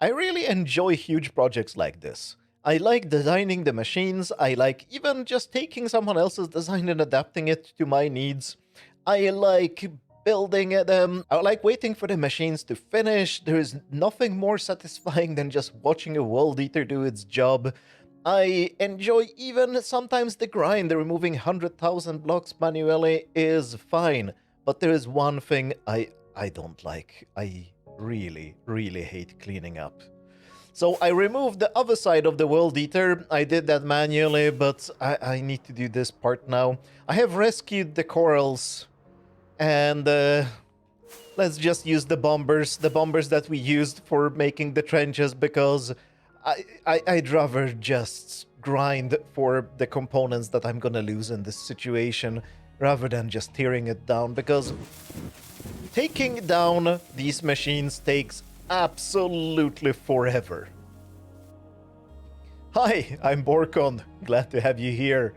I really enjoy huge projects like this. I like designing the machines, I like even just taking someone else's design and adapting it to my needs. I like building them, I like waiting for the machines to finish. There is nothing more satisfying than just watching a world eater do its job. I enjoy even sometimes the grind. Removing 100,000 blocks manually is fine, but there is one thing I don't like. I really hate cleaning up. So I removed the other side of the world eater. I did that manually, but I need to do this part now. I have rescued the corals, and let's just use the bombers that we used for making the trenches, because I'd rather just grind for the components that I'm gonna lose in this situation rather than just tearing it down, because taking down these machines takes absolutely forever. Hi, I'm Borkon. Glad to have you here.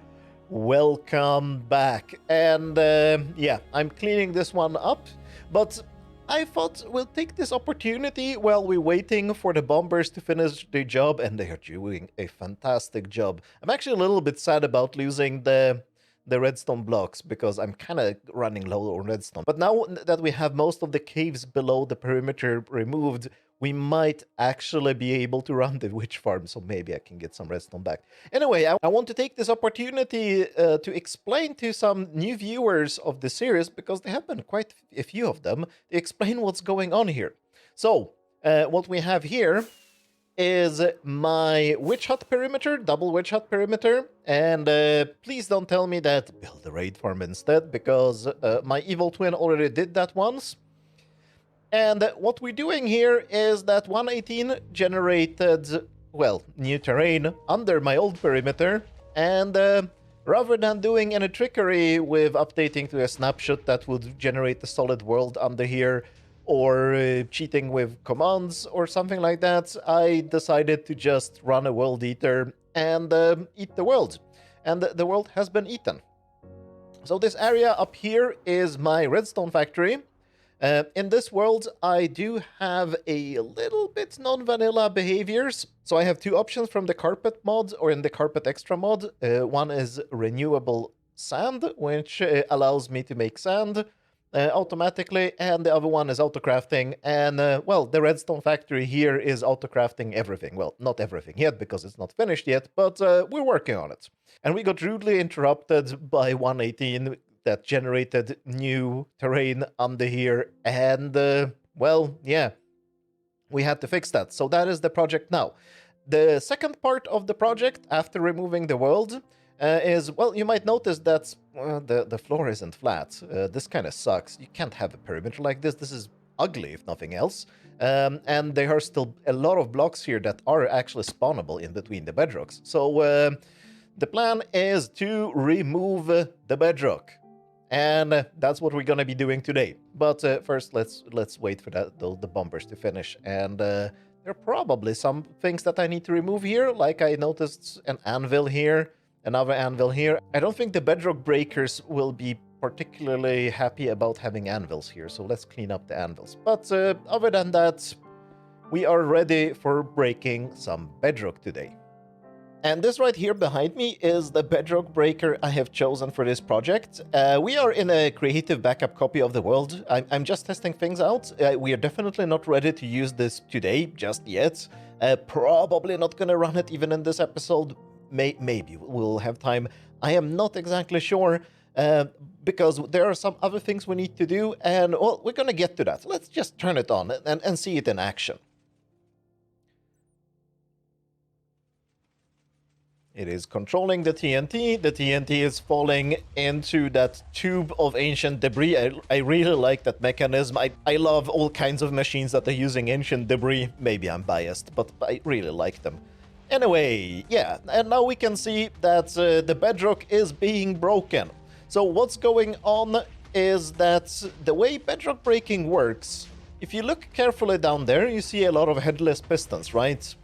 Welcome back. And yeah, I'm cleaning this one up, but I thought we'll take this opportunity while we're waiting for the bombers to finish their job, and they are doing a fantastic job. I'm actually a little bit sad about losing the redstone blocks, because I'm kind of running low on redstone. But now that we have most of the caves below the perimeter removed, we might actually be able to run the witch farm, so maybe I can get some redstone back. Anyway, I want to take this opportunity to explain to some new viewers of the series, because there have been quite a few of them, to explain what's going on here. So, what we have here is my witch hut perimeter, double witch hut perimeter, and please don't tell me that build the raid farm instead, because my evil twin already did that once. And what we're doing here is that 118 generated, well, new terrain under my old perimeter, and rather than doing any trickery with updating to a snapshot that would generate the solid world under here, or cheating with commands or something like that, I decided to just run a world eater and eat the world. And the world has been eaten. So this area up here is my redstone factory. In this world, I do have a little bit non-vanilla behaviors. So I have two options from the carpet mod or in the carpet extra mod. One is renewable sand, which allows me to make sand automatically, and the other one is auto-crafting. And well, the redstone factory here is auto-crafting everything. Well, not everything yet, because it's not finished yet, but we're working on it. And we got rudely interrupted by 118 that generated new terrain under here, and well, yeah, we had to fix that. So that is the project now. The second part of the project, after removing the world, is, well, you might notice that the floor isn't flat. This kind of sucks. You can't have a perimeter like this. This is ugly, if nothing else. And there are still a lot of blocks here that are actually spawnable in between the bedrocks. So the plan is to remove the bedrock. And that's what we're going to be doing today. But first, let's wait for the bombers to finish. And there are probably some things that I need to remove here. Like I noticed an anvil here. Another anvil here. I don't think the bedrock breakers will be particularly happy about having anvils here, so let's clean up the anvils. But other than that, we are ready for breaking some bedrock today. And this right here behind me is the bedrock breaker I have chosen for this project. We are in a creative backup copy of the world. I'm just testing things out. We are definitely not ready to use this today, just yet. Probably not gonna run it even in this episode. Maybe we'll have time. I am not exactly sure, because there are some other things we need to do, and well, we're gonna get to that. Let's just turn it on and see it in action. It is controlling the TNT. The TNT is falling into that tube of ancient debris. I really like that mechanism. I love all kinds of machines that are using ancient debris. Maybe I'm biased, but I really like them. Anyway, yeah, and now we can see that the bedrock is being broken. So what's going on is that the way bedrock breaking works, if you look carefully down there, you see a lot of headless pistons, right?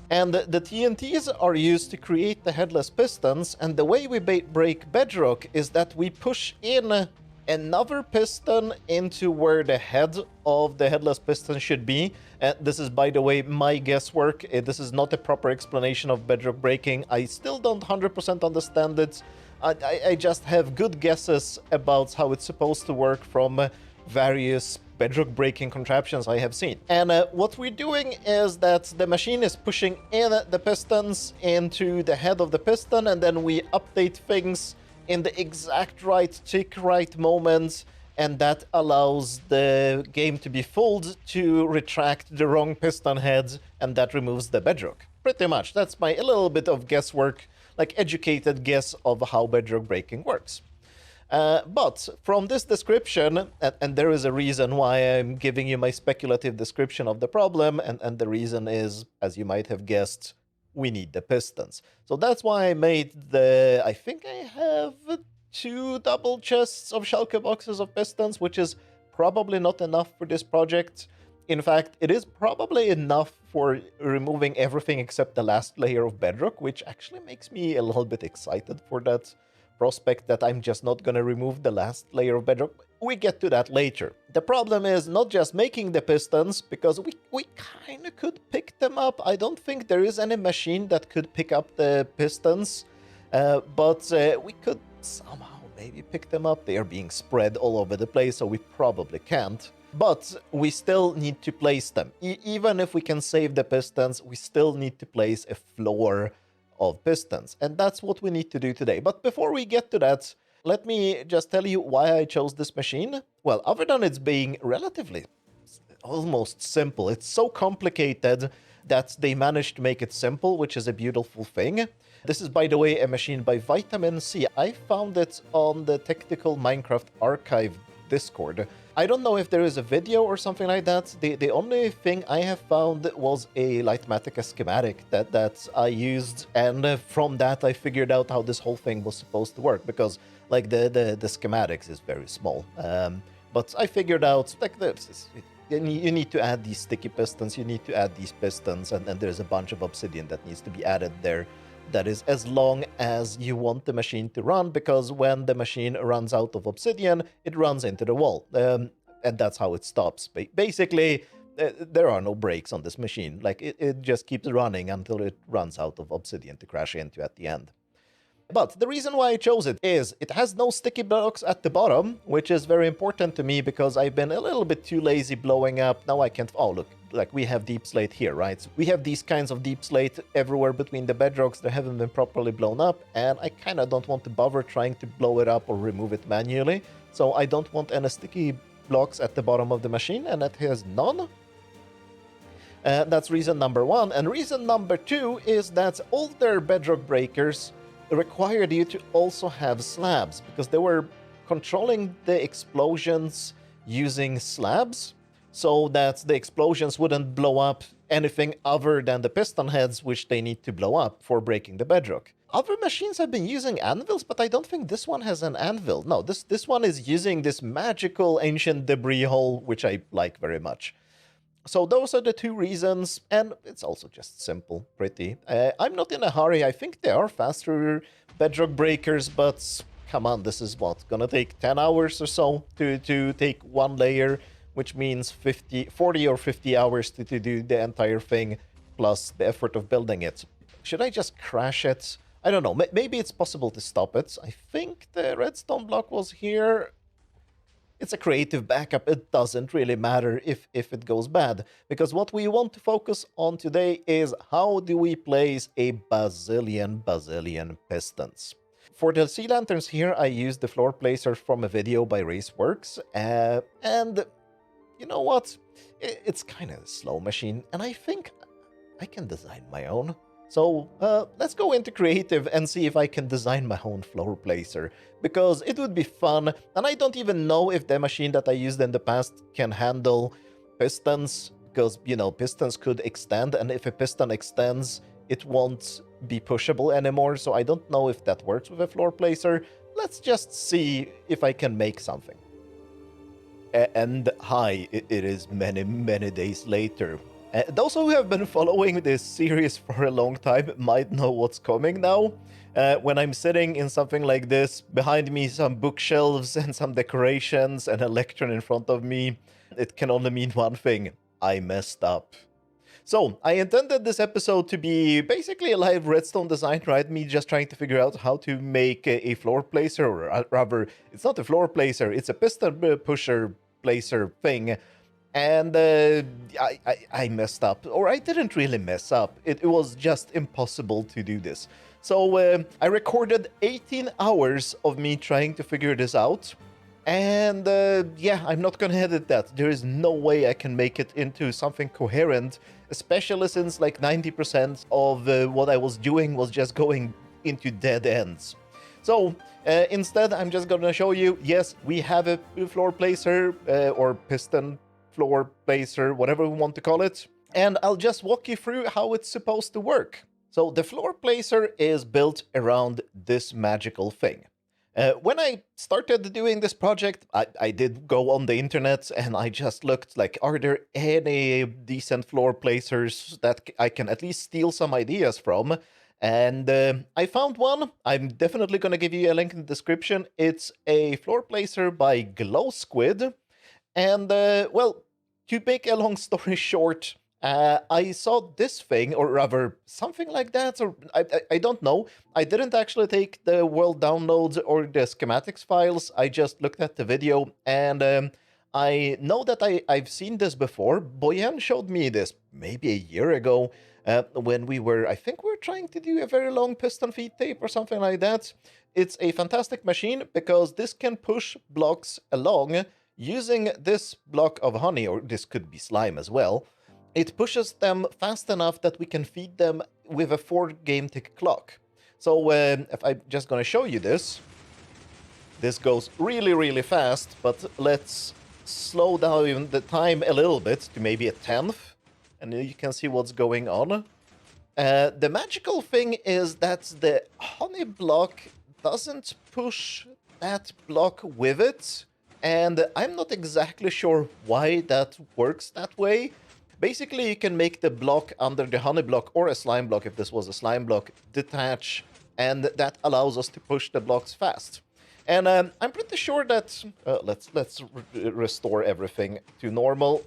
And the TNTs are used to create the headless pistons, and the way we break bedrock is that we push in another piston into where the head of the headless piston should be. This is, by the way, my guesswork. This is not a proper explanation of bedrock breaking. I still don't 100% understand it. I just have good guesses about how it's supposed to work from various bedrock breaking contraptions I have seen. And what we're doing is that the machine is pushing in the pistons into the head of the piston, and then we update things in the exact right tick right moment, and that allows the game to be fooled to retract the wrong piston head, and that removes the bedrock. Pretty much. That's my a little bit of guesswork, like educated guess of how bedrock breaking works. But from this description, and there is a reason why I'm giving you my speculative description of the problem, and the reason is, as you might have guessed, we need the pistons. So that's why I made I think I have 2 double chests of shulker boxes of pistons, which is probably not enough for this project. In fact, it is probably enough for removing everything except the last layer of bedrock, which actually makes me a little bit excited for that prospect that I'm just not going to remove the last layer of bedrock. We get to that later. The problem is not just making the pistons, because we kind of could pick them up. I don't think there is any machine that could pick up the pistons, but we could somehow maybe pick them up. They are being spread all over the place, so we probably can't. But we still need to place them. Even if we can save the pistons, we still need to place a floor of pistons, and that's what we need to do today. But before we get to that, let me just tell you why I chose this machine. Well, other than it's being relatively almost simple, it's so complicated that they managed to make it simple, which is a beautiful thing. This is, by the way, a machine by Vitamin C. I found it on the Technical Minecraft Archive Discord. I don't know if there is a video or something like that. The only thing I have found was a Lightmatica schematic that I used, and from that I figured out how this whole thing was supposed to work, because like the schematics is very small. But I figured out like this. You need to add these sticky pistons, you need to add these pistons, and then there's a bunch of obsidian that needs to be added there. That is as long as you want the machine to run, because when the machine runs out of obsidian, it runs into the wall. And that's how it stops. Basically, there are no brakes on this machine. Like, it just keeps running until it runs out of obsidian to crash into at the end. But the reason why I chose it is it has no sticky blocks at the bottom, which is very important to me because I've been a little bit too lazy blowing up. Now I can't... Oh, look. Like, we have deep slate here, right? So we have these kinds of deep slate everywhere between the bedrocks that haven't been properly blown up, and I kind of don't want to bother trying to blow it up or remove it manually. So I don't want any sticky blocks at the bottom of the machine, and it has none. That's reason number 1. And reason number 2 is that older bedrock breakers required you to also have slabs, because they were controlling the explosions using slabs, so that the explosions wouldn't blow up anything other than the piston heads, which they need to blow up for breaking the bedrock. Other machines have been using anvils, but I don't think this one has an anvil. No, this one is using this magical ancient debris hole, which I like very much. So those are the 2 reasons, and it's also just simple, pretty. I'm not in a hurry. I think there are faster bedrock breakers, but come on, this is what, gonna take 10 hours or so to take 1 layer, which means 40 or 50 hours to do the entire thing, plus the effort of building it. Should I just crash it? I don't know. Maybe it's possible to stop it. I think the redstone block was here. It's a creative backup. It doesn't really matter if it goes bad, because what we want to focus on today is how do we place a bazillion pistons. For the sea lanterns here, I used the floor placer from a video by Raceworks, and you know what? It's kind of a slow machine, and I think I can design my own. So let's go into creative and see if I can design my own floor placer, because it would be fun, and I don't even know if the machine that I used in the past can handle pistons, because, you know, pistons could extend, and if a piston extends, it won't be pushable anymore, so I don't know if that works with a floor placer. Let's just see if I can make something. And hi, it is many days later. Those who have been following this series for a long time might know what's coming now. When I'm sitting in something like this, behind me some bookshelves and some decorations and a lectern in front of me, it can only mean one thing: I messed up. So, I intended this episode to be basically a live redstone design, right? Me just trying to figure out how to make a floor placer, or rather, it's not a floor placer, it's a piston pusher placer thing. And I messed up, or I didn't really mess up. It was just impossible to do this. So I recorded 18 hours of me trying to figure this out. And yeah, I'm not gonna edit that. There is no way I can make it into something coherent, especially since like 90% of what I was doing was just going into dead ends. So instead, I'm just gonna show you, yes, we have a floor placer or piston floor placer, whatever we want to call it, and I'll just walk you through how it's supposed to work. So the floor placer is built around this magical thing. When I started doing this project, I did go on the internet and I just looked like, are there any decent floor placers that I can at least steal some ideas from? And I found one. I'm definitely going to give you a link in the description. It's a floor placer by Glow Squid. And, well, to make a long story short, I saw this thing, or rather something like that, or I don't know. I didn't actually take the world downloads or the schematics files. I just looked at the video, and I know that I've seen this before. Boyan showed me this maybe a year ago when I think we were trying to do a very long piston feed tape or something like that. It's a fantastic machine because this can push blocks along using this block of honey, or this could be slime as well. It pushes them fast enough that we can feed them with a 4-game tick clock. So if I'm just going to show you this, this goes really, really fast, but let's slow down the time a little bit to maybe a tenth, and you can see what's going on. The magical thing is that the honey block doesn't push that block with it, and I'm not exactly sure why that works that way. Basically, you can make the block under the honey block, or a slime block if this was a slime block, detach, and that allows us to push the blocks fast. And I'm pretty sure that... let's restore everything to normal.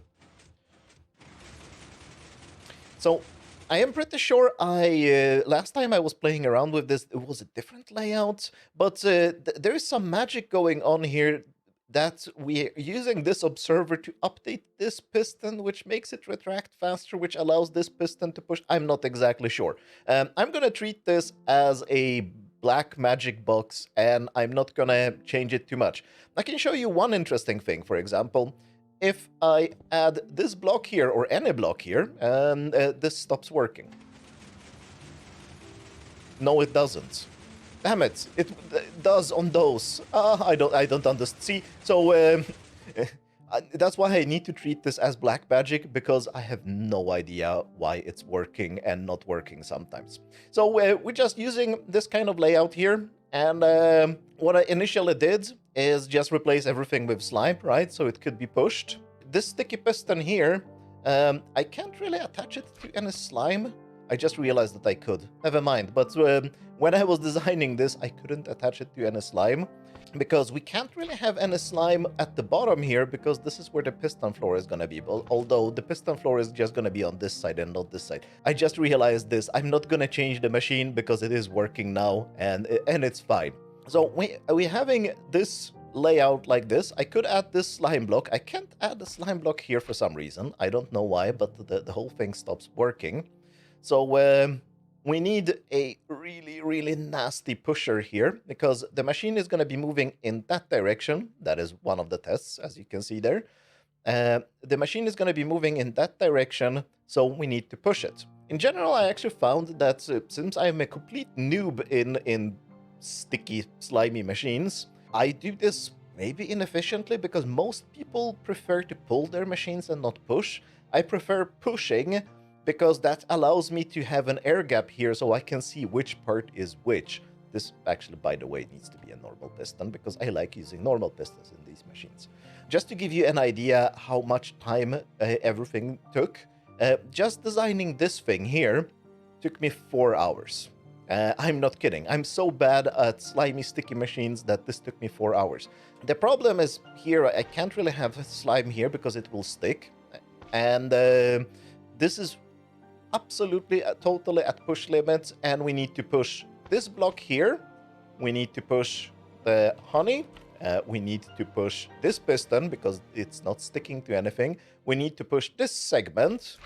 So, I am pretty sure last time I was playing around with this, it was a different layout, but there is some magic going on here that we're using this observer to update this piston, which makes it retract faster, which allows this piston to push. I'm not exactly sure. I'm going to treat this as a black magic box, and I'm not going to change it too much. I can show you one interesting thing, for example. If I add this block here, or any block here, and this stops working. No, it doesn't. Damn it! It does on those. I don't understand. See, so that's why I need to treat this as black magic, because I have no idea why it's working and not working sometimes. So we're just using this kind of layout here, and what I initially did is just replace everything with slime, right? So it could be pushed. This sticky piston here, I can't really attach it to any slime. I just realized that I could. Never mind. But when I was designing this, I couldn't attach it to any slime, because we can't really have any slime at the bottom here, because this is where the piston floor is going to be. Although the piston floor is just going to be on this side and not this side. I just realized this. I'm not going to change the machine because it is working now, and it's fine. So we're having this layout like this. I could add this slime block. I can't add the slime block here for some reason. I don't know why, but the whole thing stops working. So we need a really, really nasty pusher here, because the machine is going to be moving in that direction. That is one of the tests, as you can see there. The machine is going to be moving in that direction, so we need to push it. In general, I actually found that since I'm a complete noob in sticky, slimy machines, I do this maybe inefficiently, because most people prefer to pull their machines and not push. I prefer pushing, because that allows me to have an air gap here so I can see which part is which. This actually, by the way, needs to be a normal piston, because I like using normal pistons in these machines. Just to give you an idea how much time everything took, Just designing this thing here took me 4 hours. I'm not kidding. I'm so bad at slimy, sticky machines that this took me 4 hours. The problem is here, I can't really have slime here because it will stick. And this is absolutely, totally at push limits. And we need to push this block here. We need to push the honey. We need to push this piston because it's not sticking to anything. We need to push this segment.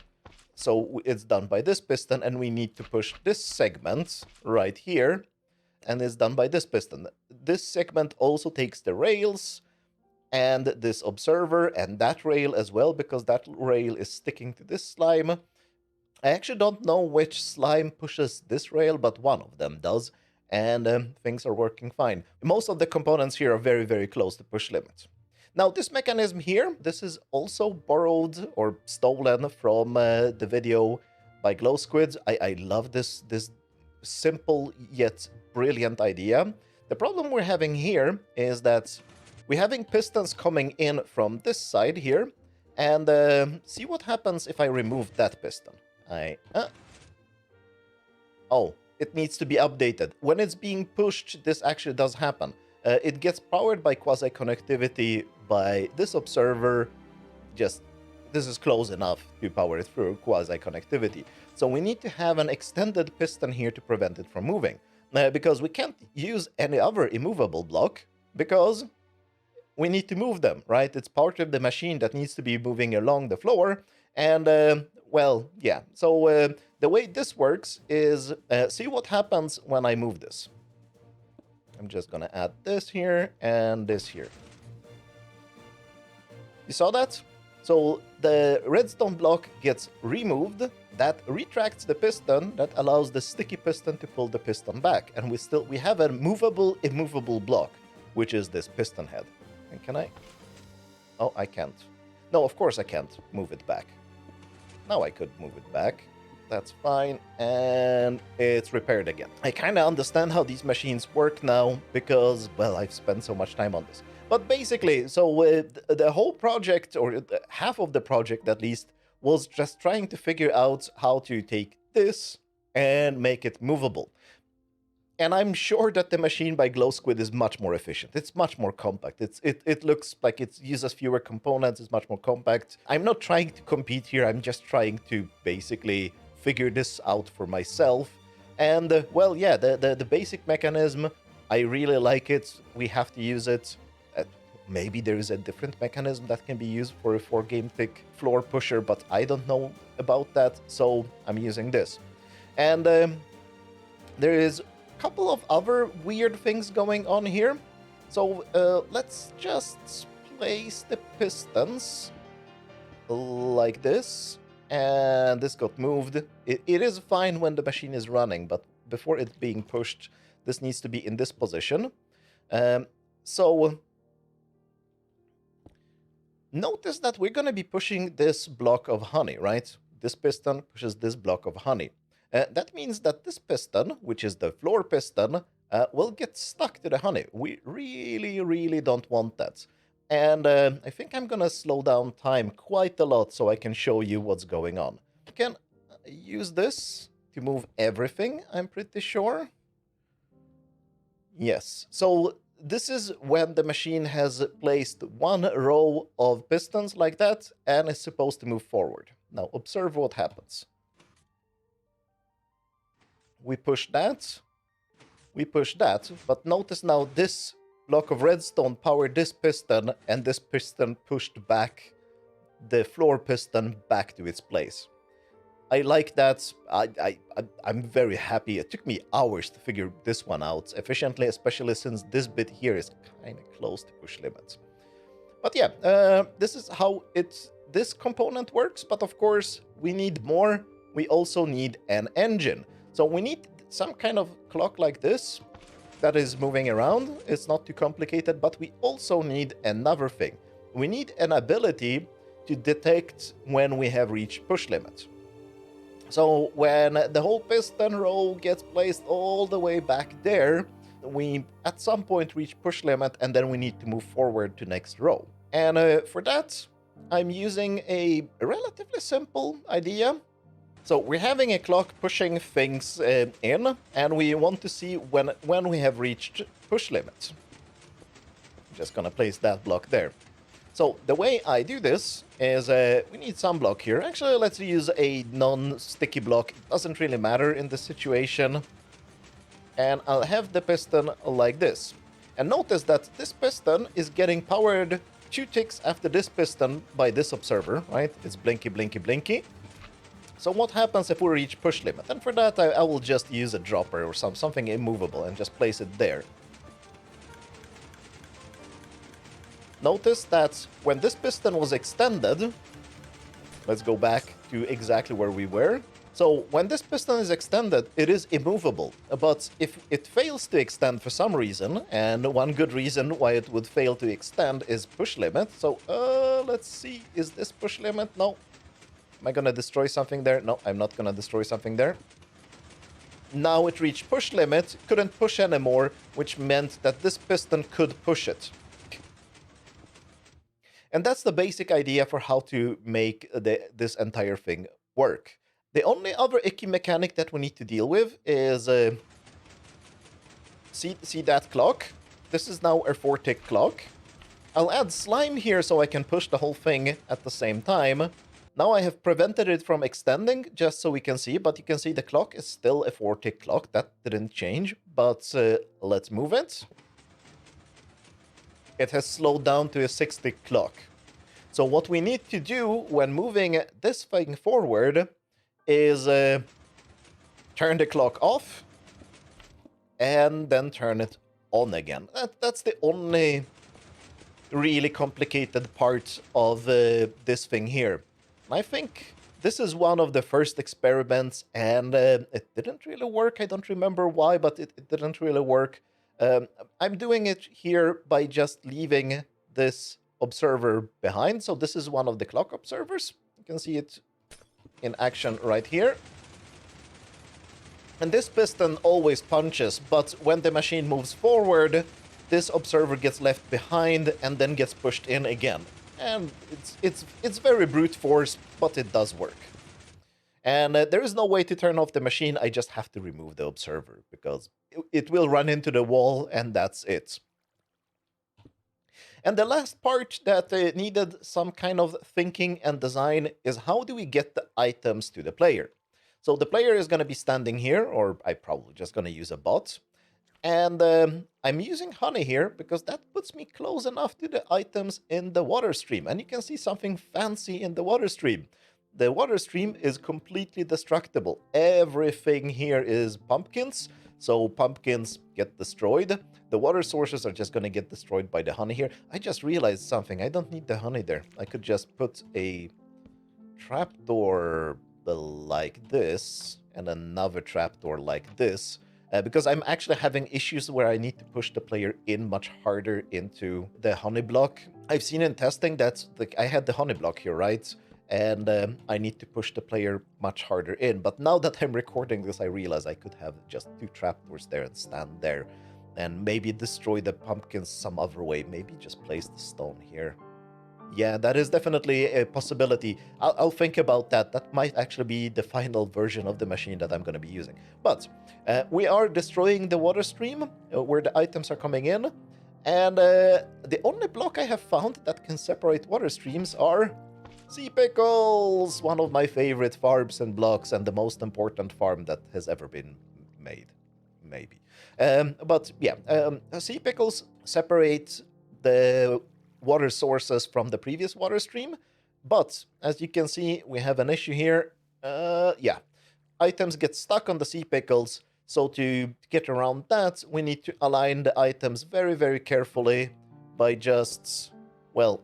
So it's done by this piston, and we need to push this segment right here, and it's done by this piston. This segment also takes the rails and this observer and that rail as well, because that rail is sticking to this slime. I actually don't know which slime pushes this rail, but one of them does, and things are working fine. Most of the components here are very, very close to push limits. Now, this mechanism here, this is also borrowed or stolen from the video by Glow Squids. I love this simple yet brilliant idea. The problem we're having here is that we're having pistons coming in from this side here, and see what happens if I remove that piston. Oh, it needs to be updated. When it's being pushed, this actually does happen. It gets powered by quasi-connectivity by this observer. Just, this is close enough to power it through quasi-connectivity. So we need to have an extended piston here to prevent it from moving. Because we can't use any other immovable block, because we need to move them, right? It's part of the machine that needs to be moving along the floor. And, well, yeah. So the way this works is, see what happens when I move this. I'm just gonna add this here and this here. You saw that? So the redstone block gets removed. That retracts the piston. That allows the sticky piston to pull the piston back. And we have a movable, immovable block, which is this piston head. And can I? Oh, I can't. No, of course I can't move it back. Now I could move it back. That's fine, and it's repaired again. I kind of understand how these machines work now because, well, I've spent so much time on this. But basically, so the whole project, or half of the project at least, was just trying to figure out how to take this and make it movable. And I'm sure that the machine by Glow Squid is much more efficient. It's much more compact. It looks like it uses fewer components. It's much more compact. I'm not trying to compete here. I'm just trying to basically figure this out for myself. And, well, yeah, the basic mechanism, I really like it. We have to use it. Maybe there is a different mechanism that can be used for a 4-game tick floor pusher, but I don't know about that, so I'm using this. And there is a couple of other weird things going on here. So let's just place the pistons like this. And this got moved. It is fine when the machine is running, but before it's being pushed, this needs to be in this position. So notice that we're going to be pushing this block of honey, right? This piston pushes this block of honey. That means that this piston, which is the floor piston, will get stuck to the honey. We really, really don't want that. And I think I'm gonna slow down time quite a lot so I can show you what's going on. I can use this to move everything, I'm pretty sure. Yes, so this is when the machine has placed one row of pistons like that and is supposed to move forward. Now observe what happens. We push that, but notice now this block of redstone powered this piston, and this piston pushed back the floor piston back to its place. I like that. I'm very happy. It took me hours to figure this one out efficiently, especially since this bit here is kind of close to push limits. But yeah, this is how this component works, but of course we need more. We also need an engine. So we need some kind of clock like this that is moving around. It's not too complicated, but we also need another thing. We need an ability to detect when we have reached push limit. So when the whole piston row gets placed all the way back there, we at some point reach push limit, and then we need to move forward to next row. And for that, I'm using a relatively simple idea. So we're having a clock pushing things in, and we want to see when we have reached push limit. Just gonna place that block there. So the way I do this is we need some block here. Actually, let's use a non-sticky block. It doesn't really matter in this situation. And I'll have the piston like this. And notice that this piston is getting powered 2 ticks after this piston by this observer, right? It's blinky, blinky, blinky. So what happens if we reach push limit? And for that, I will just use a dropper or something immovable and just place it there. Notice that when this piston was extended, let's go back to exactly where we were. So when this piston is extended, it is immovable. But if it fails to extend for some reason, and one good reason why it would fail to extend is push limit. So let's see, is this push limit? No. Am I gonna destroy something there? No, I'm not gonna destroy something there. Now it reached push limit, couldn't push anymore, which meant that this piston could push it. And that's the basic idea for how to make this entire thing work. The only other icky mechanic that we need to deal with is... see that clock? This is now a 4-tick clock. I'll add slime here so I can push the whole thing at the same time. Now I have prevented it from extending, just so we can see, but you can see the clock is still a 4-tick clock. That didn't change, but let's move it. It has slowed down to a 6-tick clock. So what we need to do when moving this thing forward is turn the clock off and then turn it on again. That's the only really complicated part of this thing here. I think this is one of the first experiments, and it didn't really work. I don't remember why, but it didn't really work. I'm doing it here by just leaving this observer behind. So this is one of the clock observers. You can see it in action right here. And this piston always punches, but when the machine moves forward, this observer gets left behind and then gets pushed in again. And it's very brute force, but it does work. And there is no way to turn off the machine. I just have to remove the observer because it will run into the wall, and that's it. And the last part that needed some kind of thinking and design is how do we get the items to the player? So the player is going to be standing here, or I'm probably just going to use a bot. And I'm using honey here because that puts me close enough to the items in the water stream. And you can see something fancy in the water stream. The water stream is completely destructible. Everything here is pumpkins, so pumpkins get destroyed. The water sources are just going to get destroyed by the honey here. I just realized something. I don't need the honey there. I could just put a trapdoor like this and another trapdoor like this. Because I'm actually having issues where I need to push the player in much harder into the honey block. I've seen in testing that I had the honey block here, right? And I need to push the player much harder in. But now that I'm recording this, I realize I could have just 2 trapdoors there and stand there. And maybe destroy the pumpkins some other way. Maybe just place the stone here. Yeah, that is definitely a possibility. I'll think about that. That might actually be the final version of the machine that I'm going to be using. But we are destroying the water stream where the items are coming in. And the only block I have found that can separate water streams are sea pickles, one of my favorite farms and blocks, and the most important farm that has ever been made, maybe. But yeah, sea pickles separate the water sources from the previous water stream. But as you can see, we have an issue here. Yeah, items get stuck on the sea pickles. So to get around that, we need to align the items very, very carefully by just, well,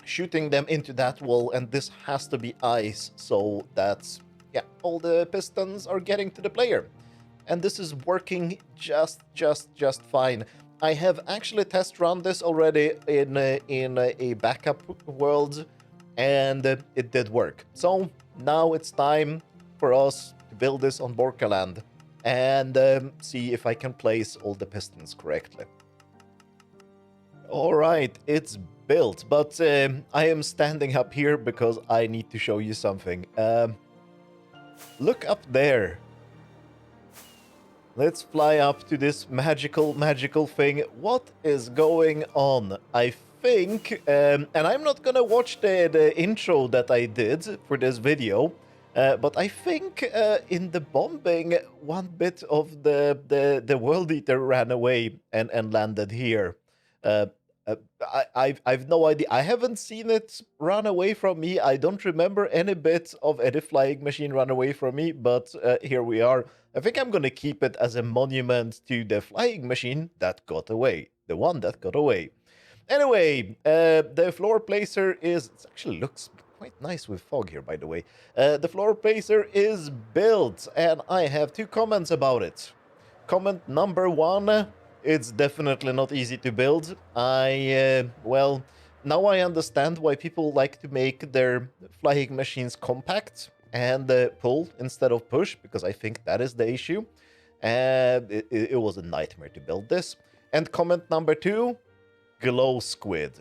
shooting them into that wall. And this has to be ice so that, yeah, all the pistons are getting to the player. And this is working just fine. I have actually test run this already in a backup world, and it did work. So now it's time for us to build this on Borkaland and see if I can place all the pistons correctly. All right, it's built, but I am standing up here because I need to show you something. Look up there. Let's fly up to this magical thing. What is going on? I think, and I'm not gonna watch the intro that I did for this video, but I think in the bombing, one bit of the World Eater ran away and landed here. Uh, I've no idea. I haven't seen it run away from me. I don't remember any bit of any flying machine run away from me, but here we are. I think I'm gonna keep it as a monument to the flying machine that got away. The one that got away. Anyway, the floor placer is... It actually looks quite nice with fog here, by the way. The floor placer is built, and I have 2 comments about it. Comment number 1... It's definitely not easy to build. Well, now I understand why people like to make their flying machines compact and pull instead of push, because I think that is the issue. It was a nightmare to build this. And comment number 2, glow squid.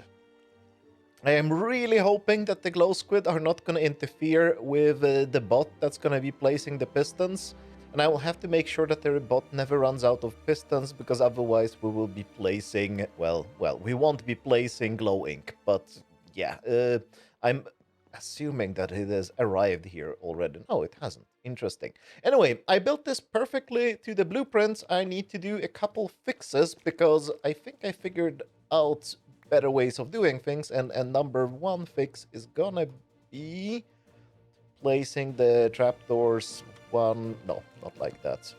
I am really hoping that the glow squid are not going to interfere with the bot that's going to be placing the pistons. And I will have to make sure that the bot never runs out of pistons, because otherwise we will be placing, well, we won't be placing glow ink. But yeah, I'm assuming that it has arrived here already. No, it hasn't. Interesting. Anyway, I built this perfectly to the blueprints. I need to do a couple fixes because I think I figured out better ways of doing things. And number 1 fix is gonna be placing the trapdoors... No, not like that.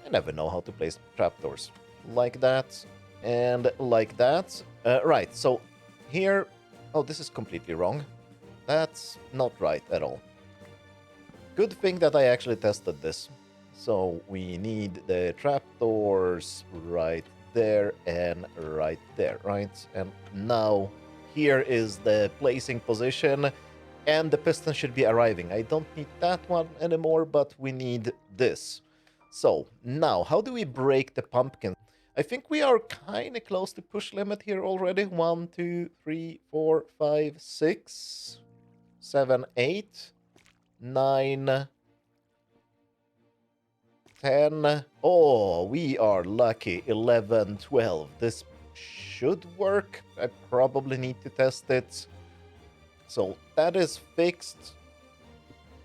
I never know how to place trapdoors. Like that, and like that. Right, so here... Oh, this is completely wrong. That's not right at all. Good thing that I actually tested this. So we need the trapdoors right there and right there, right? And now here is the placing position. And the piston should be arriving. I don't need that one anymore, but we need this. So, now, how do we break the pumpkin? I think we are kind of close to push limit here already. 1, 2, 3, 4, 5, 6, 7, 8, 9, 10. Oh, we are lucky. 11, 12. This should work. I probably need to test it. So that is fixed.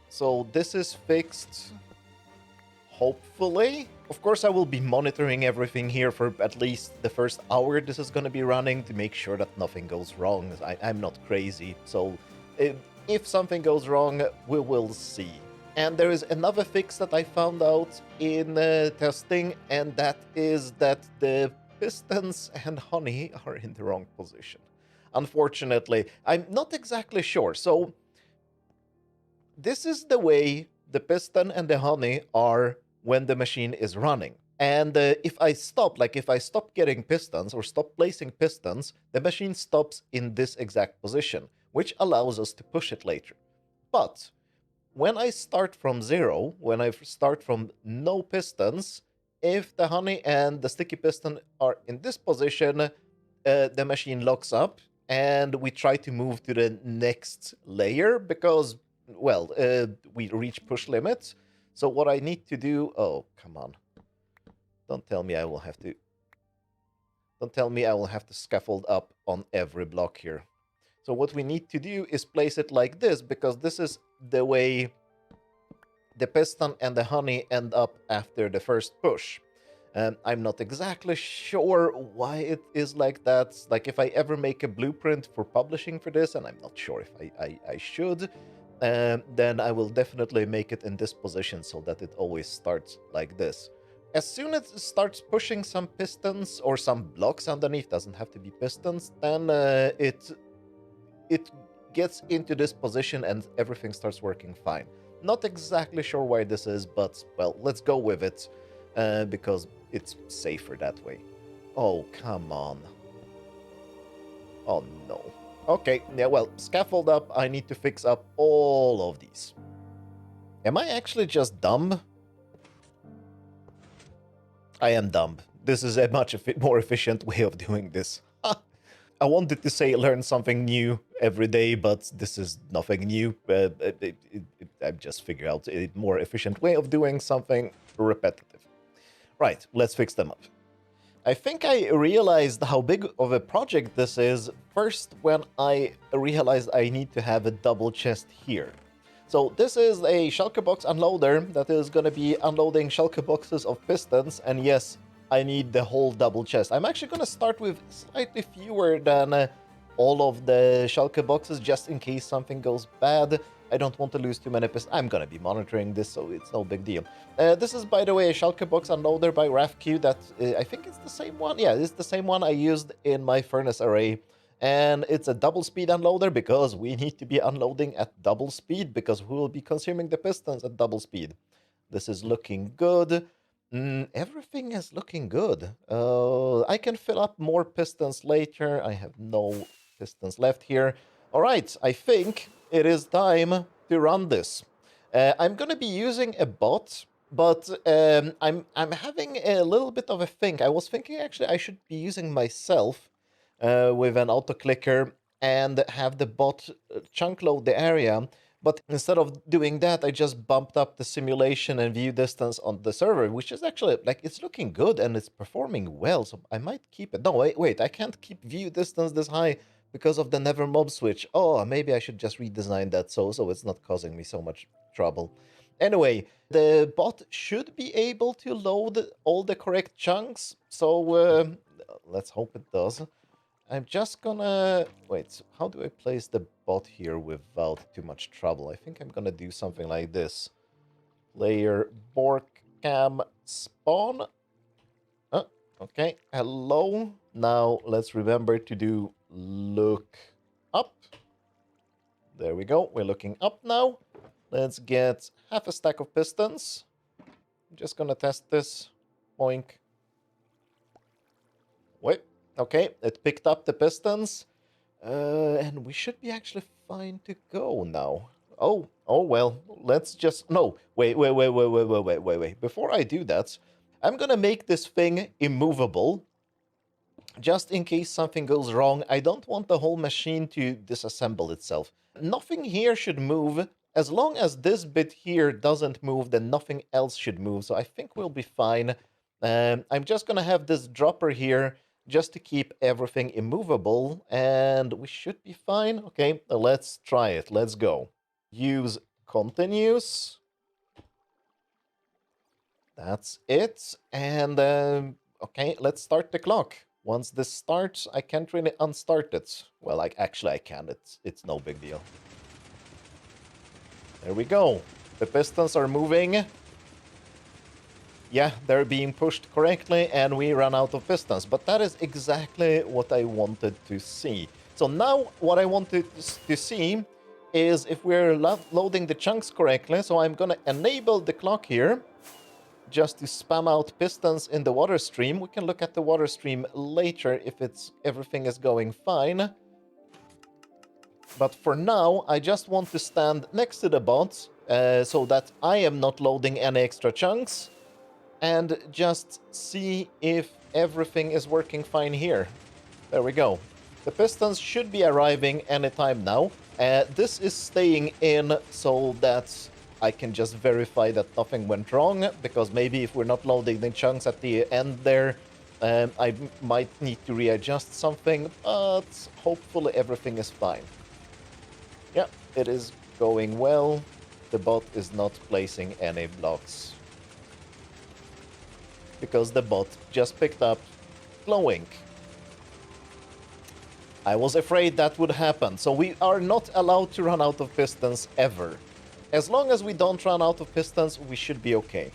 So this is fixed. Hopefully. Of course, I will be monitoring everything here for at least the first hour this is going to be running to make sure that nothing goes wrong. I'm not crazy. So if something goes wrong, we will see. And there is another fix that I found out in testing, and that is that the pistons and honey are in the wrong position. Unfortunately, I'm not exactly sure. So this is the way the piston and the honey are when the machine is running. And if I stop getting pistons or stop placing pistons, the machine stops in this exact position, which allows us to push it later. But when I start from 0, when I start from no pistons, if the honey and the sticky piston are in this position, the machine locks up. And we try to move to the next layer because, well, we reach push limits. So what I need to do... Oh, come on. Don't tell me I will have to... Don't tell me I will have to scaffold up on every block here. So what we need to do is place it like this, because this is the way the piston and the honey end up after the first push. I'm not exactly sure why it is like that. Like, if I ever make a blueprint for publishing for this, and I'm not sure if I should, then I will definitely make it in this position so that it always starts like this. As soon as it starts pushing some pistons or some blocks underneath, doesn't have to be pistons, then it gets into this position and everything starts working fine. Not exactly sure why this is, but, well, let's go with it. Because it's safer that way. Oh, come on. Oh, no. Okay, yeah, well, scaffold up. I need to fix up all of these. Am I actually just dumb? I am dumb. This is a much more efficient way of doing this. I wanted to say learn something new every day, but this is nothing new. I just figured out a more efficient way of doing something repetitive. Right, let's fix them up. I think I realized how big of a project this is first when I realized I need to have a double chest here. So this is a shulker box unloader that is going to be unloading shulker boxes of pistons, and yes, I need the whole double chest. I'm actually going to start with slightly fewer than all of the shulker boxes just in case something goes bad. I don't want to lose too many pistons. I'm going to be monitoring this, so it's no big deal. This is, by the way, a shulker box unloader by RAFQ that I think it's the same one. Yeah, it's the same one I used in my furnace array. And it's a double speed unloader because we need to be unloading at double speed because we will be consuming the pistons at double speed. This is looking good. Everything is looking good. I can fill up more pistons later. I have no pistons left here. All right, I think it is time to run this. I'm gonna be using a bot, but I'm having a little bit of a think. I was thinking actually I should be using myself with an auto clicker and have the bot chunk load the area. But instead of doing that, I just bumped up the simulation and view distance on the server, which is actually, like, it's looking good and it's performing well, so I might keep it. No, wait, I can't keep view distance this high because of the never mob switch. Oh, maybe I should just redesign that so it's not causing me so much trouble. Anyway, the bot should be able to load all the correct chunks, so let's hope it does. I'm just gonna... Wait, how do I place the bot here without too much trouble? I think I'm gonna do something like this. Player Borkcam spawn. Oh, okay, hello. Now let's remember to do look up. There we go, we're looking up now. Let's get half a stack of pistons. I'm just gonna test this. Boink. Wait. Okay, it picked up the pistons, and we should be actually fine to go now. Oh well, let's just... No, wait. Before I do that, I'm gonna make this thing immovable, just in case something goes wrong. I don't want the whole machine to disassemble itself. Nothing here should move. As long as this bit here doesn't move, then nothing else should move, so I think we'll be fine. I'm just gonna have this dropper here, just to keep everything immovable, and we should be fine. Okay, let's try it. Let's go. Use continues. That's it. And okay, let's start the clock. Once this starts, I can't really unstart it. Well, actually I can. It's no big deal. There we go. The pistons are moving. Yeah, they're being pushed correctly, and we ran out of pistons. But that is exactly what I wanted to see. So now what I wanted to see is if we're loading the chunks correctly. So I'm going to enable the clock here just to spam out pistons in the water stream. We can look at the water stream later if everything is going fine. But for now, I just want to stand next to the bot so that I am not loading any extra chunks. And just see if everything is working fine here. There we go. The pistons should be arriving anytime now. This is staying in so that I can just verify that nothing went wrong, because maybe if we're not loading the chunks at the end there, I might need to readjust something, but hopefully everything is fine. Yeah, it is going well. The bot is not placing any blocks, because the bot just picked up glowing. I was afraid that would happen, so we are not allowed to run out of pistons ever. As long as we don't run out of pistons, we should be okay.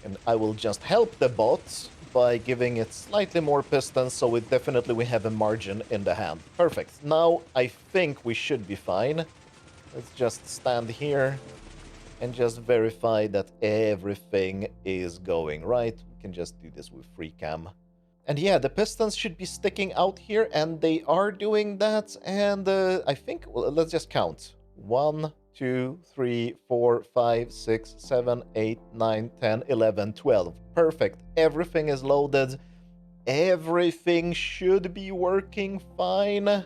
And I will just help the bot by giving it slightly more pistons, so we have a margin in the hand. Perfect. Now I think we should be fine. Let's just stand here and just verify that everything is going right. We can just do this with free cam. And yeah, the pistons should be sticking out here, and they are doing that. And I think, well, let's just count. 1, 2, 3, 4, 5, 6, 7, 8, 9, 10, 11, 12. Perfect. Everything is loaded. everything should be working fine.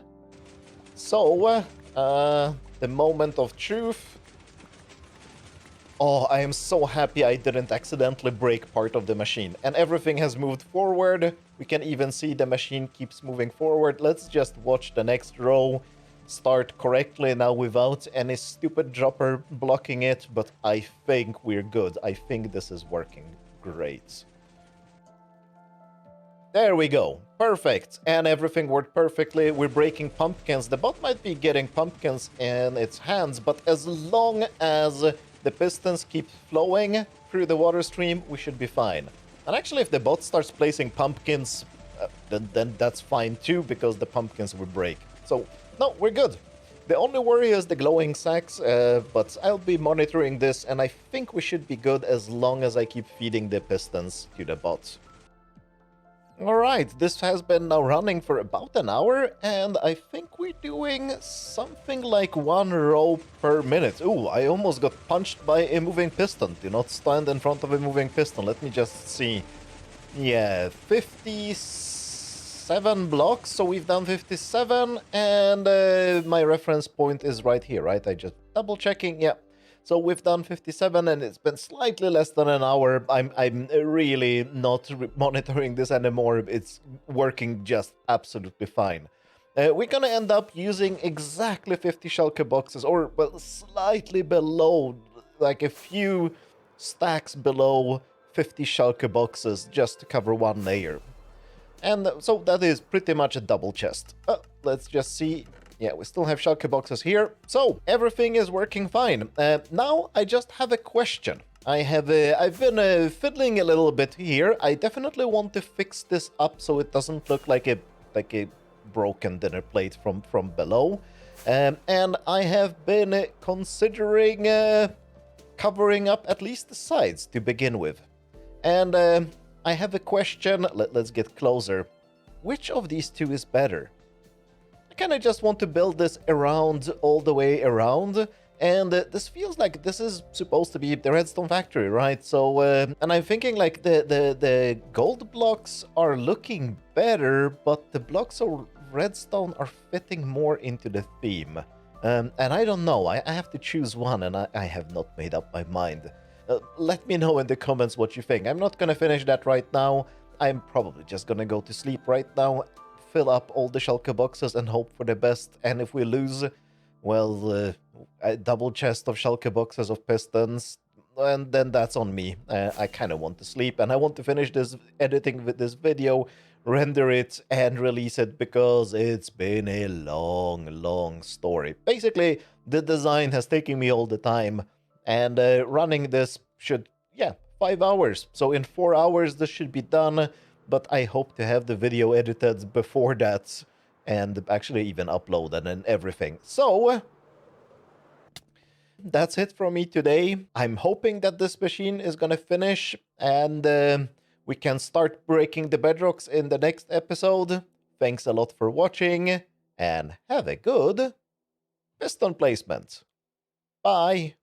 So, the moment of truth. Oh, I am so happy I didn't accidentally break part of the machine. And everything has moved forward. We can even see the machine keeps moving forward. Let's just watch the next row start correctly now without any stupid dropper blocking it. But I think we're good. I think this is working great. There we go. Perfect. And everything worked perfectly. We're breaking pumpkins. The bot might be getting pumpkins in its hands, but as long as the pistons keep flowing through the water stream, we should be fine. And actually, if the bot starts placing pumpkins, then that's fine too, because the pumpkins will break. So, no, we're good. The only worry is the glowing sacks, but I'll be monitoring this, and I think we should be good as long as I keep feeding the pistons to the bot. Alright, this has been now running for about an hour, and I think we're doing something like 1 row per minute. Ooh, I almost got punched by a moving piston. Do not stand in front of a moving piston. Let me just see. Yeah, 57 blocks, so we've done 57, and my reference point is right here, right? I just double checking, yeah. So we've done 57 and it's been slightly less than an hour. I'm really not monitoring this anymore. It's working just absolutely fine. We're gonna end up using exactly 50 shulker boxes, or well, slightly below, like a few stacks below 50 shulker boxes just to cover one layer. And so that is pretty much a double chest. Let's just see. Yeah, we still have shulker boxes here. So, everything is working fine. Now, I just have a question. I've been fiddling a little bit here. I definitely want to fix this up so it doesn't look like a broken dinner plate from below. And I have been considering covering up at least the sides to begin with. And I have a question. Let's get closer. Which of these two is better? I kind of just want to build this around, all the way around, and this feels like this is supposed to be the redstone factory, right? So, and I'm thinking like the gold blocks are looking better, but the blocks of redstone are fitting more into the theme. And I don't know, I have to choose one, and I have not made up my mind. Let me know in the comments what you think. I'm not gonna finish that right now. I'm probably just gonna go to sleep right now, fill up all the shulker boxes and hope for the best. And if we lose, well, a double chest of shulker boxes of pistons, and then that's on me. I kind of want to sleep, and I want to finish this editing with this video, render it, and release it, because it's been a long story. Basically, the design has taken me all the time, and running this should, 5 hours. So in 4 hours, this should be done. But I hope to have the video edited before that, and actually even uploaded and everything. So, that's it from me today. I'm hoping that this machine is gonna finish, and we can start breaking the bedrocks in the next episode. Thanks a lot for watching, and have a good piston placement. Bye!